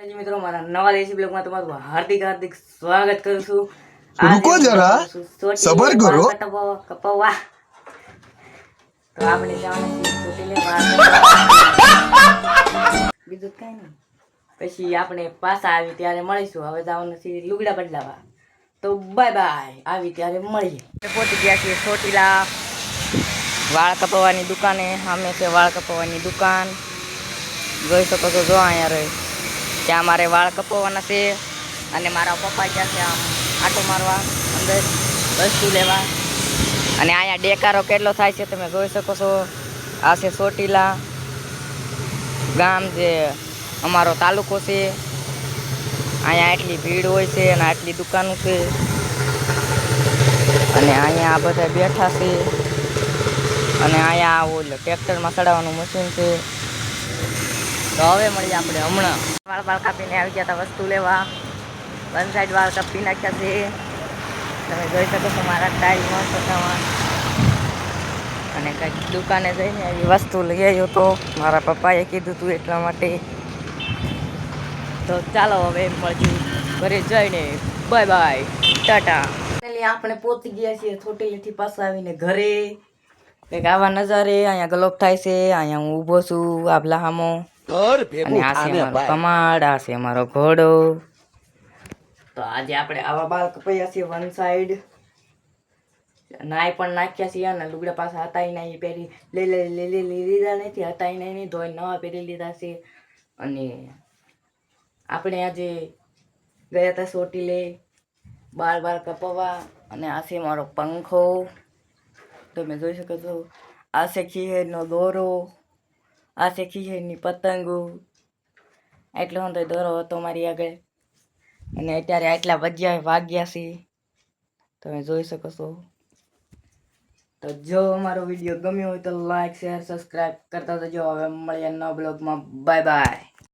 મિત્રો મારા નવા રેસીપી બ્લોગમાં તમારું હાર્દિક હાર્દિક સ્વાગત કરું છું. रुको जरा सबर करो. કપવા તો આપણે જવાનું છે ચોટીલે વાળ બીજું કઈ નહીં. પછી આપણે પાછા આવી ત્યારે મળીશું. હવે જવાનું છે લુગડા બદલાવા. તો બાય બાય, આવી ત્યારે મળીએ. પહોંચી ગયા છીએ ચોટીલા વાળ કપાવવાની દુકાને. સામે છે વાળ કપાવવાની દુકાન, જોઈ શકો છો. જો અહીંયા રહી ત્યાં મારે વાળ કપાવવાના છે અને મારા પપ્પા ગયા છે આમ આટો મારવા અંદર વસ્તુ લેવા. અને અહીંયા ડેકારો કેટલો થાય છે તમે જોઈ શકો છો. આ છે ચોટીલા ગામ, જે અમારો તાલુકો છે. અહીંયા એટલી ભીડ હોય છે અને આટલી દુકાનો છે. અને અહીંયા આ બધા બેઠા છે. અને અહીંયા ઓલું ટ્રેક્ટરમાં ચડાવવાનું મશીન છે. તો હવે મળીએ આપણે હમણાં. વાળ કાપીને આવી ગયા હતા વસ્તુ લેવા. વન સાઈડ વાળ કાપી નાખ્યા છે. તમે જોઈ શકો છો મારા ટાઈલ મસ્તમાં. અને કંઈક દુકાને જઈને એવી વસ્તુ લઈ આવ્યો તો મારા પપ્પાએ કીધું હતું એટલા માટે. તો ચાલો હવે મળીએ ઘરે જઈને. Bye bye, Tata. આપણે પહોંચી ગયા છીએ ચોટીલેથી પાછા આવીને ઘરે. કંઈક આવા નજારે અહીંયા ગલોપ થાય છે. અહીંયા હું ઊભો છું આભલા હામો. અને આ છે અમારો કમાડ, આ છે અમારો ઘોડો. તો આજે આપણે આવા બાલ કપાયા છીએ વન સાઈડ. નાઈ પણ નાખ્યા છીએ અને લુગડા પાછા હતા નહીં પહેરી લીધા નથી. હતા નહીં ધોઈ નવા પહેરી લીધા છે. અને આપણે આજે ગયા હતા ચોટીલે બાલ કપાવવા. અને આ છે મારો પંખો, તમે જોઈ શકો છો. આ છે ખીહેરનો દોરો, આ છે ખીહેરની પતંગો. એટલો હતો દોરો હતો મારી આગળ. અને અત્યારે આટલા વાગ્યા છે તમે જોઈ શકો છો. તો જો અમારો વિડીયો ગમ્યો હોય તો લાઈક શેર સબસ્ક્રાઈબ કરતા જજો. હવે મળીએ નવા બ્લોગમાં. Bye bye.